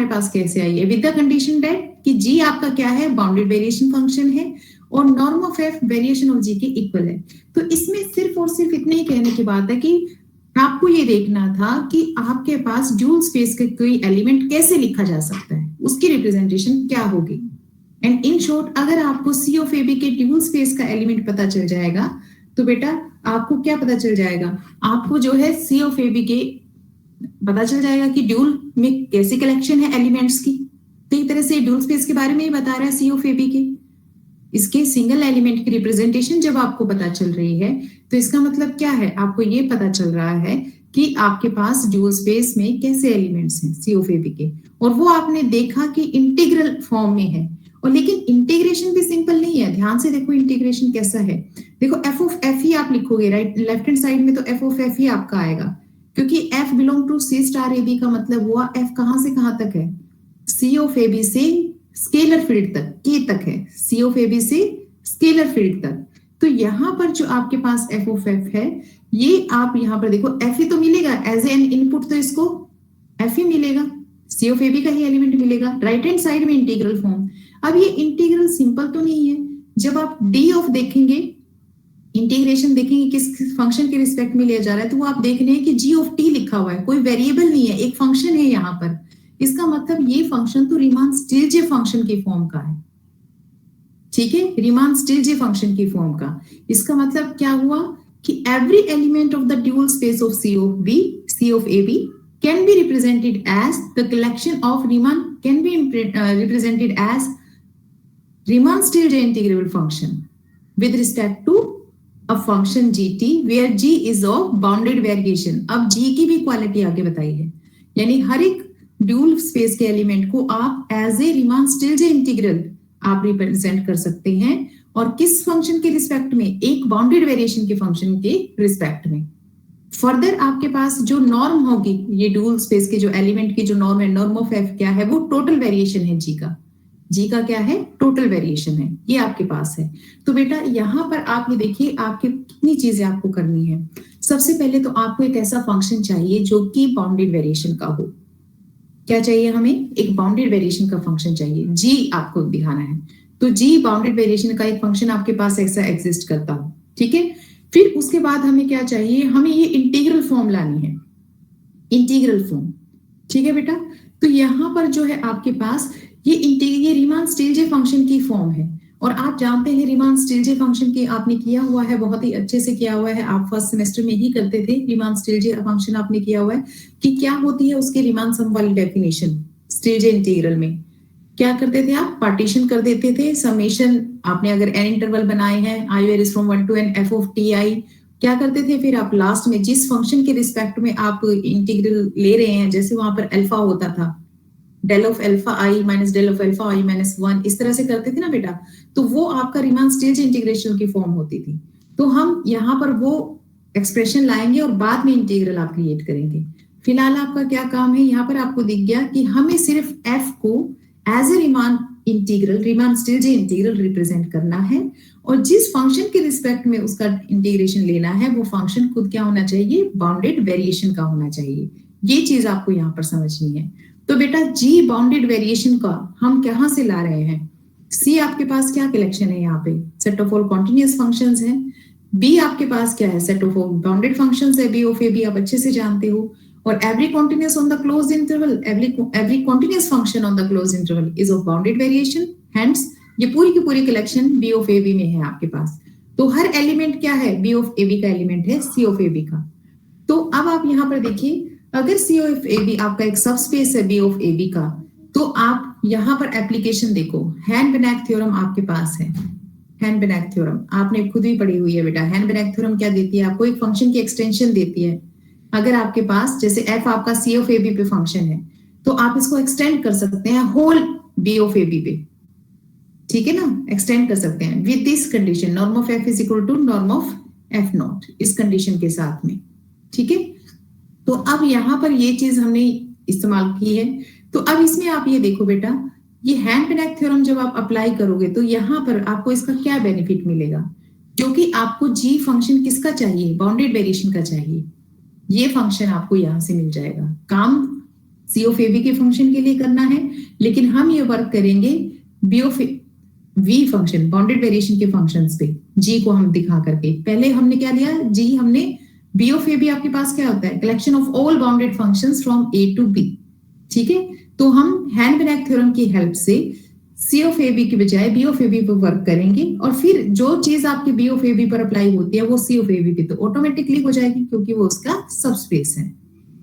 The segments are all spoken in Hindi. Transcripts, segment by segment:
हमारे पास कैसे आई है? विद द कंडीशन दैट कि जी आपका क्या है, बाउंडेड वेरिएशन फंक्शन है और norm of f variation of g के इक्वल है। तो इसमें सिर्फ और सिर्फ इतने ही कहने की बात है कि आपको ये देखना था कि आपके पास ड्यूल स्पेस के कोई एलिमेंट कैसे लिखा जा सकता है, उसकी रिप्रेजेंटेशन क्या होगी। एंड इन शॉर्ट, अगर आपको सी ऑफ ए बी के ड्यूल स्पेस का एलिमेंट पता चल जाएगा तो बेटा आपको क्या पता चल जाएगा, आपको जो है सी ऑफ ए बी के पता चल जाएगा कि ड्यूल में कैसी कलेक्शन है एलिमेंट्स की। तो एक तरह से ड्यूल स्पेस के बारे में ही बता रहा है सी ऑफ ए बी के। इसके सिंगल एलिमेंट की रिप्रेजेंटेशन जब आपको पता चल रही है तो इसका मतलब क्या है, आपको ये पता चल रहा है कि आपके पास ड्यूल स्पेस में कैसे एलिमेंट्स हैं सी ऑफ ए बी के, और वो आपने देखा कि इंटीग्रल फॉर्म में है। और लेकिन इंटीग्रेशन भी सिंपल नहीं है, ध्यान से देखो इंटीग्रेशन कैसा है। देखो एफ ऑफ एफ ही आप लिखोगे, राइट, लेफ्ट हैंड साइड में तो एफ ऑफ एफ ही आपका आएगा, क्योंकि F belong to C star A B का मतलब हुआ एफ कहां से कहां तक है, सी ऑफ ए बी से स्केलर फील्ड तक, के तक है, सी ऑफ ए बी से स्केलर फील्ड तक। तो यहाँ पर जो आपके पास एफ ऑफ एफ है, ये आप यहाँ पर देखो एफ ही तो मिलेगा एज एन इनपुट, तो इसको एफ ही मिलेगा, सी ऑफ ए बी का ही एलिमेंट मिलेगा राइट हैंड साइड में इंटीग्रल फॉर्म। अब ये इंटीग्रल सिंपल तो नहीं है, जब आप डी ऑफ देखेंगे, इंटीग्रेशन देखेंगे किस फंक्शन के रिस्पेक्ट में लिया जा रहा है, तो वो आप देख रहे हैं कि जी ऑफ टी लिखा हुआ है, कोई वेरिएबल नहीं है, एक फंक्शन है यहाँ पर। इसका मतलब ये फंक्शन तो रीमान स्टिल्जे फंक्शन की फॉर्म का है, ठीक है, रीमान स्टिल्जे फंक्शन की फॉर्म का। इसका मतलब क्या हुआ कि every element of the dual space of C of B, C of A B can be represented as the collection of Riemann, can be represented as Riemann-Stieltje integrable function with respect to a function gt where g is of bounded variation। अब g की भी क्वालिटी आगे बताई है, यानी हर एक ड्यूल स्पेस के एलिमेंट को आप एज ए Riemann-Stieltje इंटीग्रल आप रिप्रेजेंट कर सकते हैं, और किस फंक्शन के रिस्पेक्ट में, एक बाउंडेड वेरिएशन के फंक्शन के रिस्पेक्ट में। फर्दर आपके पास जो नॉर्म होगी, ये ड्यूल स्पेस के जो एलिमेंट की जो नॉर्म है, नॉर्म ऑफ एफ क्या है, वो टोटल वेरिएशन है जी का। जी का क्या है, टोटल वेरिएशन है, ये आपके पास है। तो बेटा यहाँ पर आप ये देखिए आपके कितनी चीजें आपको करनी है। सबसे पहले तो आपको एक ऐसा फंक्शन चाहिए जो कि बाउंडेड वेरिएशन का हो। क्या चाहिए हमें, एक बाउंडेड वेरिएशन का फंक्शन चाहिए, जी आपको दिखाना है। तो जी बाउंडेड वेरिएशन का एक फंक्शन आपके पास ऐसा एग्जिस्ट करता हो, ठीक है। फिर उसके बाद हमें क्या चाहिए, हमें ये इंटीग्रल फॉर्म लानी है, इंटीग्रल फॉर्म, ठीक है बेटा। तो यहाँ पर जो है आपके पास ये रीमान स्टिल्जे फंक्शन की फॉर्म है, और आप जानते हैं रीमान स्टिल्जे फंक्शन की आपने किया हुआ है, बहुत ही अच्छे से किया हुआ है, आप फर्स्ट सेमेस्टर में ही करते थे। रीमान स्टिल्जे फंक्शन आपने किया हुआ है कि क्या होती है उसके रीमान सम वाली डेफिनेशन। स्टिल्जे इंटीग्रल में क्या करते थे आप, पार्टीशन कर देते थे, समेशन आपने अगर एन इंटरवल बनाए हैं, आई varies from 1 to n f of ti, क्या करते थे फिर आप लास्ट में जिस फंक्शन के रिस्पेक्ट में आप इंटीग्रल ले रहे हैं, जैसे वहां पर अल्फा होता था, del of alpha i minus del of alpha i minus 1, इस तरह से करते थे ना बेटा, तो वो आपका रीमान स्टिल्जे इंटीग्रेशन की फॉर्म होती थी। तो हम यहाँ पर वो एक्सप्रेशन लाएंगे और बाद में इंटीग्रल आप क्रिएट करेंगे। फिलहाल आपका क्या काम है, यहाँ पर आपको दिख गया कि हमें सिर्फ एफ को as a Riemann integral, Riemann Stieltjes integral represent करना है, और जिस फंक्शन के रिस्पेक्ट में उसका इंटीग्रेशन लेना है वो फंक्शन खुद क्या होना चाहिए, बाउंडेड वेरिएशन का होना चाहिए। ये चीज आपको यहाँ पर समझनी है। तो बेटा जी बाउंडेड वेरिएशन का हम कहाँ से ला रहे हैं, सी आपके पास क्या कलेक्शन है, यहाँ पे set of all continuous functions है, बी आपके पास क्या है, set of all bounded functions है, बी ऑफ ए बी आप अच्छे से जानते हो, और every continuous on the closed interval, every continuous function on the closed interval is of bounded variation, hence ये पूरी की पूरी कलेक्शन b of ab में है आपके पास। तो हर एलिमेंट क्या है, b of ab का एलिमेंट है c of ab का। तो अब आप यहाँ पर देखिए, अगर c of ab आपका एक सबस्पेस है b of ab का, तो आप यहाँ पर एप्लीकेशन देखो, हैन-बेनेक थ्योरम आपके पास है। हैन-बेनेक थ्योरम आपने खुद ही पढ़ी हुई है बेटा। हैन-बेनेक थ्योरम क्या देती है आपको, एक फंक्शन की एक्सटेंशन देती है। अगर आपके पास जैसे f आपका c of ab पे फंक्शन है, तो आप इसको एक्सटेंड कर सकते हैं होल b of ab पे, ठीक है ना, एक्सटेंड कर सकते हैं with this condition, norm of f is equal to norm of f naught, इस कंडीशन के साथ में, ठीक है। तो अब यहाँ पर ये चीज हमने इस्तेमाल की है। तो अब इसमें आप ये देखो बेटा, ये हैन-बेनेक थ्योरम जब आप अप्लाई करोगे तो यहाँ पर आपको इसका क्या बेनिफिट मिलेगा, क्योंकि आपको g फंक्शन किसका चाहिए, बाउंडेड वेरिएशन का चाहिए, ये फंक्शन आपको यहां से मिल जाएगा। काम सी ऑफ ए बी के फंक्शन के लिए करना है, लेकिन हम ये वर्क करेंगे B of V function, bounded variation के फंक्शंस पे, जी को हम दिखा करके। पहले हमने क्या लिया, जी हमने बी ऑफ ए बी आपके पास क्या होता है, collection of all bounded functions from A to B, ठीक है। तो हम हैन-बेनेक थ्योरम की हेल्प से सी ऑफ ए बी की बजाय बी ऑफ ए बी पर वर्क करेंगे, और फिर जो चीज आपकी बी ऑफ ए बी पर अप्लाई होती है वो सी ऑफ ए बी पे तो ऑटोमेटिकली हो जाएगी, क्योंकि वो उसका सबस्पेस है,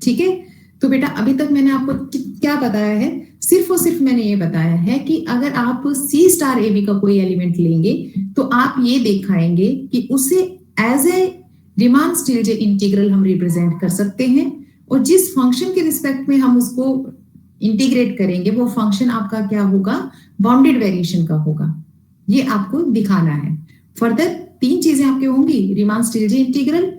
ठीक है। तो बेटा अभी तक मैंने आपको क्या बताया है, सिर्फ और सिर्फ मैंने ये बताया है कि अगर आप सी स्टार ए बी का कोई एलिमेंट लेंगे तो आप ये दिखाएंगे कि उसे as a Riemann Stieltjes integral हम रिप्रेजेंट कर सकते हैं, और जिस फंक्शन के रिस्पेक्ट में हम उसको इंटीग्रेट करेंगे वो फंक्शन आपका क्या होगा, बाउंडेड वेरिएशन का होगा, ये आपको दिखाना है। फर्दर तीन चीजें आपके होंगी, रीमान स्टिल्जे इंटीग्रल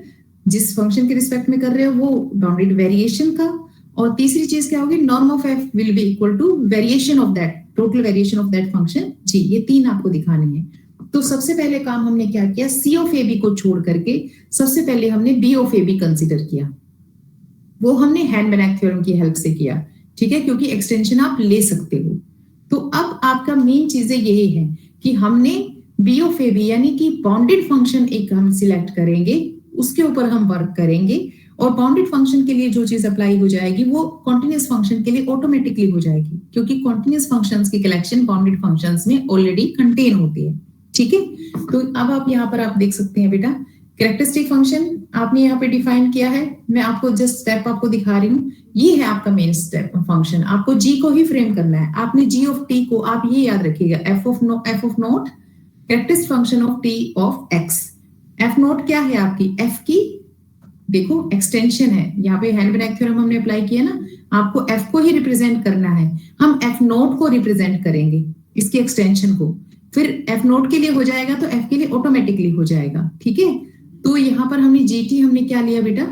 जिस फंक्शन के रिस्पेक्ट में कर रहे हो वो बाउंडेड वेरिएशन का, और तीसरी चीज क्या होगी, norm of f will be equal to variation of that, total variation of that function g. ये तीन आपको दिखानी है। तो सबसे पहले काम हमने क्या किया, सी ऑफ ए बी को छोड़ करके सबसे पहले हमने B of A B consider किया, वो हमने हैन-बेनेक थ्योरम की हेल्प से किया, ठीक है, क्योंकि एक्सटेंशन आप ले सकते हो। तो अब आपका मेन चीजें यही है कि हमने बी ऑफ ए बी यानी कि बाउंडेड फंक्शन एक हम सिलेक्ट करेंगे, उसके ऊपर हम वर्क करेंगे, और बाउंडेड फंक्शन के लिए जो चीज अप्लाई हो जाएगी वो कॉन्टिन्यूअस फंक्शन के लिए ऑटोमेटिकली हो जाएगी, क्योंकि कॉन्टिन्यूअस फंक्शंस की कलेक्शन बाउंडेड फंक्शंस में ऑलरेडी कंटेन होती है, ठीक है। तो अब आप यहाँ पर आप देख सकते हैं बेटा, कैरेक्टरिस्टिक फंक्शन आपने यहाँ पे डिफाइन किया है, मैं आपको जस्ट स्टेप आपको दिखा रही हूँ। ये है आपका मेन स्टेप फंक्शन, आपको जी को ही फ्रेम करना है। आपने जी ऑफ टी को आप ये याद रखिएगा, F of note characteristic function of T of x. F note क्या है आपकी, एफ की देखो एक्सटेंशन है, यहाँ पे हैन-बेनेक थ्योरम हमने अप्लाई किया ना, आपको एफ को ही रिप्रेजेंट करना है, हम एफ नोट को रिप्रेजेंट करेंगे, इसकी एक्सटेंशन को, फिर एफ नोट के लिए हो जाएगा तो एफ के लिए ऑटोमेटिकली हो जाएगा, ठीक है। तो यहाँ पर हमने जीटी हमने क्या लिया बेटा,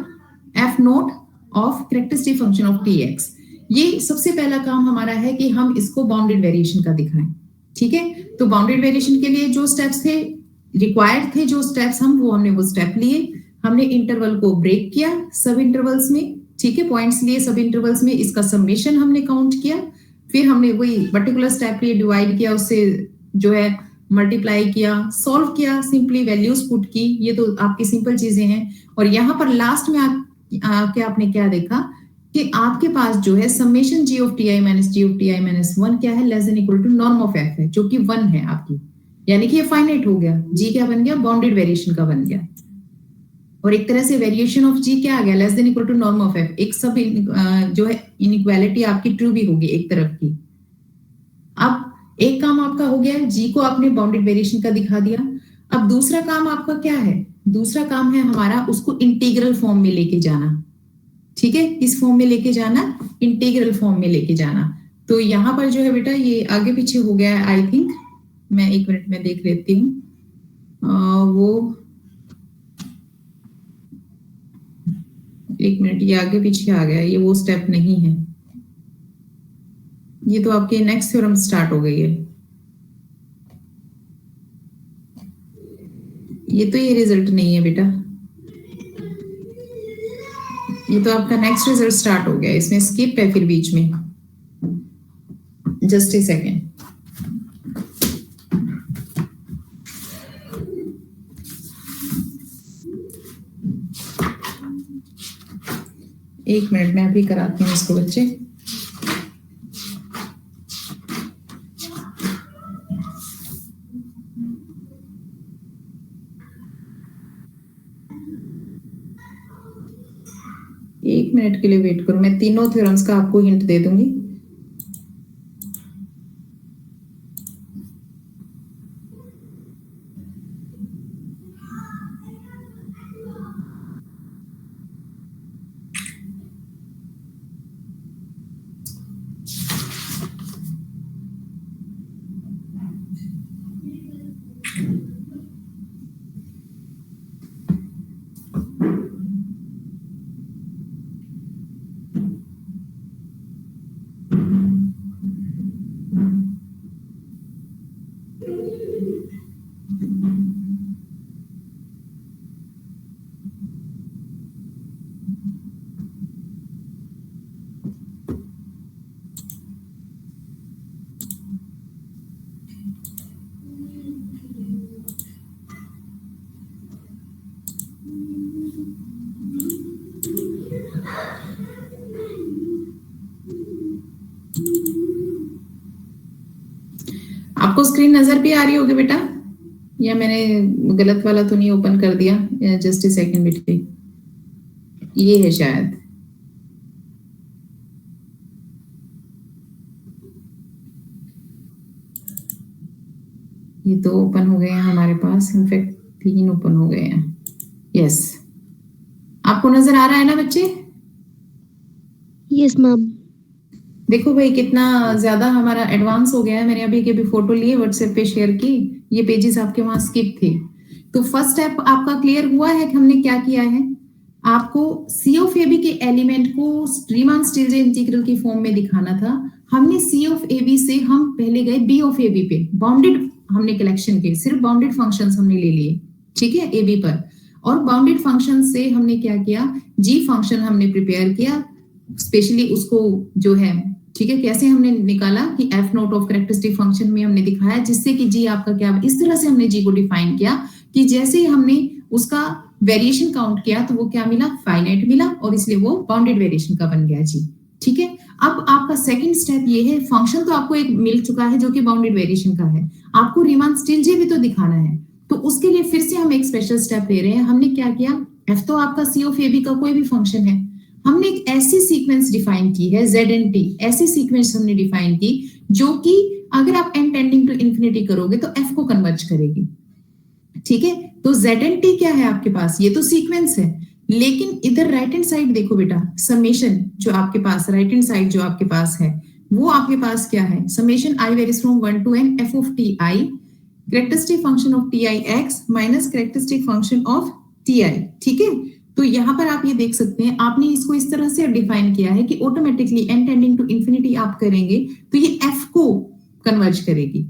F note of characteristic function of T x. ये सबसे पहला काम हमारा है कि हम इसको बाउंडेड वेरिएशन का दिखाएं, ठीक है। तो बाउंडेड वेरिएशन के लिए जो स्टेप्स थे रिक्वायर्ड थे, जो स्टेप्स हमने वो स्टेप लिए, हमने इंटरवल को ब्रेक किया सब इंटरवल्स में, ठीक है, पॉइंट्स लिए सब इंटरवल्स में, इसका समेशन हमने काउंट किया, फिर हमने वही पर्टिकुलर स्टेप लिए डिवाइड किया, उससे जो है मल्टीप्लाई किया, सॉल्व किया, सिंपली वैल्यूज पुट की, ये तो आपकी सिंपल चीजें हैं। और यहाँ पर लास्ट में आके आपने क्या देखा कि आपके पास जो है summation G of T i minus G of T i minus 1 क्या है, less than equal to norm of F है, जो कि 1 है आपकी, यानी कि ये फाइनाइट हो गया, जी क्या बन गया, बाउंडेड वेरिएशन का बन गया, और एक तरह से वेरिएशन ऑफ जी क्या आ गया, less than equal to norm of F. एक सब जो है इनइक्वालिटी आपकी ट्रू भी होगी एक तरफ की। अब एक काम आपका हो गया, जी को आपने बाउंडेड वेरिएशन का दिखा दिया। अब दूसरा काम आपका क्या है, दूसरा काम है हमारा उसको इंटीग्रल फॉर्म में लेके जाना, ठीक है, किस फॉर्म में लेके जाना, इंटीग्रल फॉर्म में लेके जाना। तो यहाँ पर जो है बेटा ये आगे पीछे हो गया है, आई थिंक, मैं एक मिनट में देख लेती हूँ, वो एक मिनट, ये आगे पीछे आ गया, ये वो स्टेप नहीं है, ये तो आपके नेक्स्ट थ्योरम स्टार्ट हो गई है, ये तो ये रिजल्ट नहीं है बेटा, ये तो आपका नेक्स्ट रिजल्ट स्टार्ट हो गया, इसमें स्किप है फिर बीच में, जस्ट ए सेकेंड। एक मिनट में अभी कराती हूँ इसको बच्चे। एक मिनट के लिए वेट करो, मैं तीनों थ्योरम्स का आपको हिंट दे दूंगी। आपको स्क्रीन नजर भी आ रही होगी बेटा, या मैंने गलत वाला तो नहीं ओपन कर दिया? जस्ट ए सेकंड बेटे, ये है शायद। ये तो ओपन हो गए हैं हमारे पास, इनफैक्ट 3 ओपन हो गए हैं। यस, आपको नजर आ रहा है ना बच्चे? Yes ma'am. देखो भाई कितना ज्यादा हमारा एडवांस हो गया है। मैंने अभी के भी फोटो लिए व्हाट्सएप पे शेयर की, ये पेजेस आपके वहां स्किप थे। तो फर्स्ट स्टेप आपका क्लियर हुआ है कि हमने क्या किया है। आपको सी ऑफ ए बी के एलिमेंट को रीमान स्टिल्जे इंटीग्रल की फॉर्म में दिखाना था। हमने सी ऑफ ए बी से हम पहले गए बी ऑफ ए बी पे, बाउंडेड हमने कलेक्शन के सिर्फ बाउंडेड फंक्शंस हमने ले लिए, ठीक है, ए बी पर। और बाउंडेड फंक्शन से हमने क्या किया, जी फंक्शन हमने प्रिपेयर किया, स्पेशली उसको जो है, ठीक है, कैसे हमने निकाला कि F note of characteristic function में हमने दिखाया, जिससे कि जी आपका क्या, इस तरह से हमने जी को डिफाइन किया कि जैसे हमने उसका वेरिएशन काउंट किया तो वो क्या मिला, फाइनाइट मिला, और इसलिए वो बाउंडेड वेरिएशन का बन गया जी। ठीक है, अब आपका सेकंड स्टेप ये है, फंक्शन तो आपको एक मिल चुका है जो कि बाउंडेड वेरिएशन का है, आपको रीमान स्टिल्जे भी तो दिखाना है। तो उसके लिए फिर से हम एक स्पेशल स्टेप ले रहे हैं। हमने क्या किया, एफ तो आपका सी ऑफ ए बी का कोई भी फंक्शन है, हमने एक ऐसी सीक्वेंस डिफाइन की है ZNT, ऐसी सीक्वेंस हमने डिफाइन की जो कि अगर आप n टेंडिंग टू इंफिनिटी करोगे तो f को कन्वर्ज करेगी। ठीक है, तो ZNT क्या है आपके पास, ये तो सीक्वेंस है, लेकिन इधर राइट हैंड साइड देखो बेटा, समेशन जो आपके पास राइट हैंड साइड जो आपके पास है वो आपके पास क्या है, summation i varies from 1 to n f of ti characteristic function of ti x minus characteristic function of ti। ठीक है, तो यहाँ पर आप ये देख सकते हैं, आपने इसको इस तरह से डिफाइन किया है कि automatically n tending to infinity आप करेंगे तो ये f को कन्वर्ज करेगी।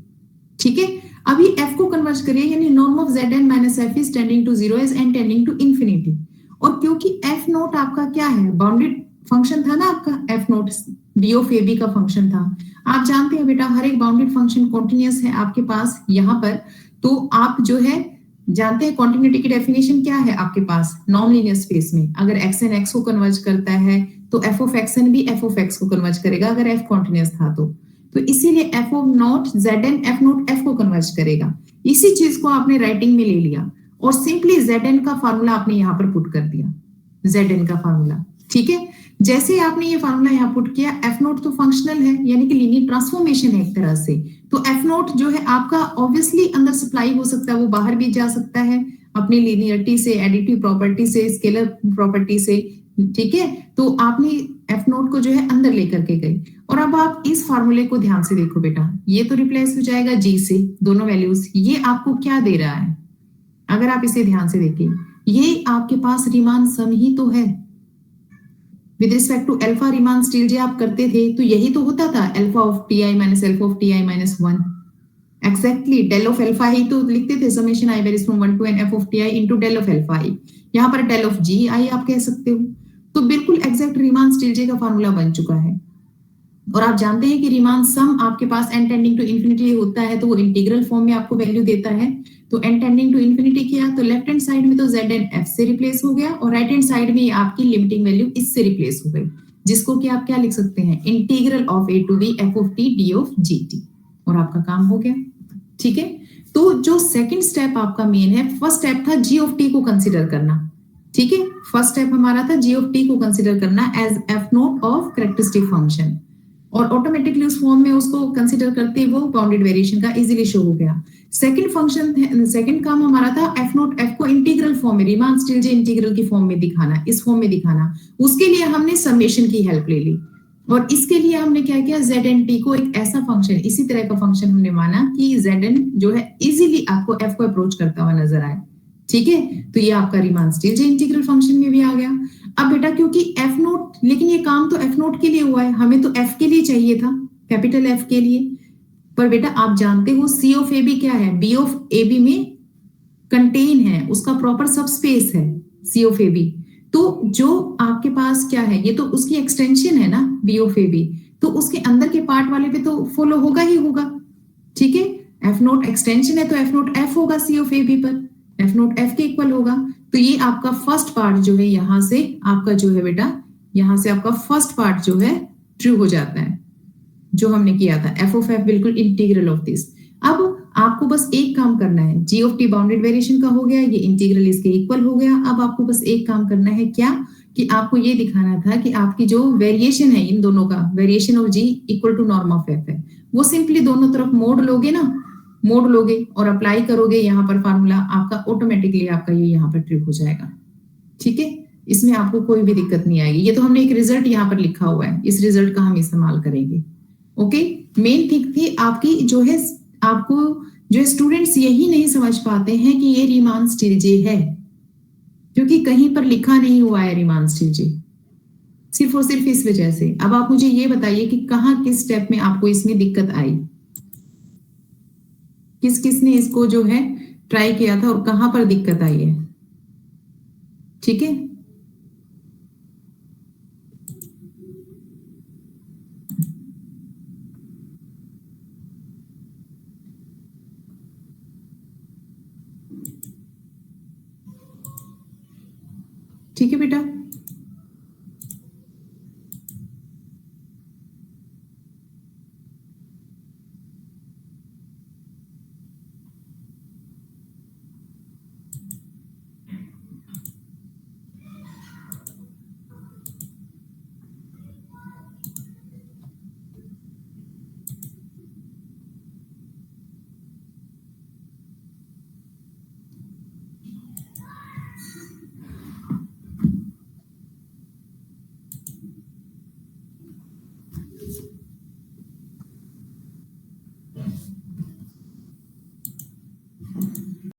ठीक है, अभी f को कन्वर्ज करेगी, यानी norm of zn minus f is tending to 0 as n tending to infinity. और क्योंकि f नोट आपका क्या है, बाउंडेड फंक्शन था ना आपका, f note b of a b का फंक्शन था। आप जानते हैं बेटा हर एक बाउंडेड फंक्शन कॉन्टिन्यूअस है आपके पास यहाँ पर, तो आप जो है जानते हैं कॉन्टिन्यूटी की डेफिनेशन क्या है आपके पास, नॉन लीनियर स्पेस में अगर xn x को कन्वर्ज करता है तो f ऑफ xn भी f ऑफ x को कन्वर्ज करेगा अगर f कॉन्टिन्यूअस था तो इसीलिए f of not zn f not f को कन्वर्ज करेगा। इसी चीज को आपने राइटिंग में ले लिया और सिंपली zn का फार्मूला आपने यहाँ पर पुट कर दिया, zn का फार्मूला। ठीक है, जैसे आपने ये फार्मूला यहाँ पुट किया, एफ नोट तो फंक्शनल है यानी कि लीनियर ट्रांसफॉर्मेशन है एक तरह से, तो एफ नोट जो है आपका ऑब्वियसली अंदर सप्लाई हो सकता है, वो बाहर भी जा सकता है अपनी लीनियरिटी से, एडिटिव प्रॉपर्टी से, स्केलर प्रॉपर्टी से। ठीक है, तो आपने एफ नोट को जो है अंदर लेकर के गए, और अब आप इस फार्मूले को ध्यान से देखो बेटा, ये तो रिप्लेस हो जाएगा जी से, दोनों वैल्यूज। ये आपको क्या दे रहा है, अगर आप इसे ध्यान से देखें, ये आपके पास रीमान सम ही तो है। With respect to alpha Riemann Stieltjes आप करते थे तो यही तो होता था, alpha of T i minus alpha of T i minus 1। Exactly del of alpha ही तो लिखते थे, summation i varies from 1 to n f of T i into del of alpha i, यहाँ पर डेल ऑफ जी आई आप कह सकते हो। तो बिल्कुल एग्जैक्ट रीमान स्टिल्जे का फार्मूला बन चुका है। और आप जानते हैं कि रीमान सम आपके पास n टेंडिंग टू इंफिनिटी होता है तो वो इंटीग्रल फॉर्म में आपको वैल्यू देता है। तो n टेंडिंग टू इंफिनिटी किया तो लेफ्ट हैंड साइड में तो zn f से रिप्लेस हो गया, और राइट हैंड साइड में आपकी लिमिटिंग वैल्यू इससे रिप्लेस हो गई, जिसको कि आप क्या लिख सकते हैं, integral of a to b f of t d of gt, और आपका काम हो गया। ठीक है, तो जो सेकंड स्टेप आपका मेन है, फर्स्ट स्टेप था g ऑफ t को कंसीडर करना। ठीक है, फर्स्ट स्टेप हमारा था g ऑफ t को कंसीडर करना as f naught of characteristic function, और ऑटोमेटिकली उस फॉर्म में उसको कंसीडर करते ही वो बाउंडेड वेरिएशन का इजीली शो हो गया। सेकंड फंक्शन, सेकंड काम हमारा था एफ नोट एफ को इंटीग्रल फॉर्म में, रीमान स्टिल्जे इंटीग्रल की फॉर्म में दिखाना, इस फॉर्म में दिखाना। उसके लिए हमने समेशन की हेल्प ले ली, और इसके लिए हमने क्या किया, ZNT को एक ऐसा फंक्शन, इसी तरह का फंक्शन हमने माना कि ZN जो है इजीली आपको f को अप्रोच करता हुआ नजर आए। ठीक है, तो ये आपका रीमान स्टिल्जे इंटीग्रल फंक्शन में भी आ गया। अब बेटा क्योंकि एफ नोट, लेकिन ये काम तो एफ नोट के लिए हुआ है, हमें तो एफ के लिए चाहिए था, कैपिटल एफ के लिए। पर बेटा आप जानते हो सी ऑफ ए बी क्या है, बी ऑफ ए बी में कंटेन है, उसका प्रॉपर सब स्पेस है सी ऑफ ए बी। तो जो आपके पास क्या है, ये तो उसकी एक्सटेंशन है ना बी ऑफ ए बी, तो उसके अंदर के पार्ट वाले पे तो फॉलो होगा ही होगा। ठीक है, एफ नोट एक्सटेंशन है तो एफ नोट एफ होगा सी ऑफ ए बी पर, एफ नोट एफ के इक्वल होगा। तो ये आपका फर्स्ट पार्ट जो है यहां से आपका जो है बेटा, यहां से आपका फर्स्ट पार्ट जो है ट्रू हो जाता है। जो हमने किया था, एफ ऑफ एफ बिल्कुल इंटीग्रल ऑफ दिस। अब आपको बस एक काम करना है, जी ऑफ टी बाउंडेड वेरिएशन का हो गया, ये इंटीग्रल इसके इक्वल हो गया। अब आपको बस एक काम करना है, क्या कि आपको ये दिखाना था कि आपकी जो वेरिएशन है इन दोनों का, variation of G equal to norm of F है, वो सिंपली दोनों तरफ मोड लोगे ना, मोड लोगे और अप्लाई करोगे यहाँ पर फार्मूला, आपका ऑटोमेटिकली आपका ये यहाँ पर ट्रिप हो जाएगा। ठीक है, इसमें आपको कोई भी दिक्कत नहीं आएगी। ये तो हमने एक रिजल्ट यहाँ पर लिखा हुआ है, इस रिजल्ट का हम इस्तेमाल करेंगे। ओके, मेन थिंग थी आपकी जो है, आपको जो स्टूडेंट्स यही नहीं समझ पाते हैं कि ये रीमान स्टिलजे है, क्योंकि कहीं पर लिखा नहीं हुआ है रीमान स्टिलजे, सिर्फ और सिर्फ इस वजह से। अब आप मुझे ये बताइए कि कहाँ किस स्टेप में आपको इसमें दिक्कत आई, किस किस ने इसको जो है ट्राई किया था और कहां पर दिक्कत आई है। ठीक है, ठीक है बेटा।